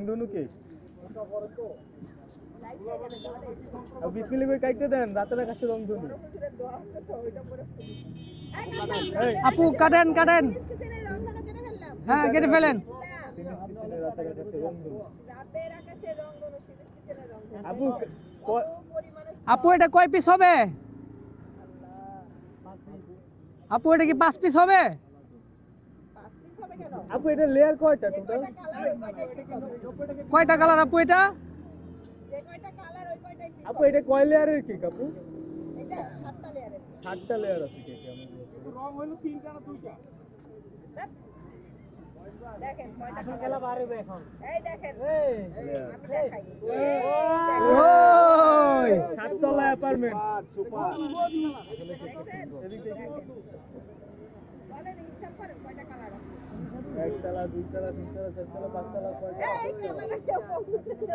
রংধনু কেক বিসমিল্লাহ করে কাটতে দেন রাতের আকাশে রংধনু আপু কাটেন কাটেন হ্যাঁ কেটে ফেলেন আপু এটা কয় পিস হবে আপু এটা কি 5 পিস হবে আপু এটা লেয়ার কয়টা টোটাল কয়টা কালার আপু এটা আপু এটা কয় লেয়ারের কেক আপু 7টা লেয়ার আছে কেকে রং হলো 3টা না 2টা দেখেন কয়টা খেলা বাড়বে এখন এই দেখেন আমি দেখাই ওই 7তলা অ্যাপার্টমেন্ট সুপার বলেন হিসাব করেন কয়টা কালার আছে 1তলা 2তলা 3তলা 4তলা 5তলা 6তলা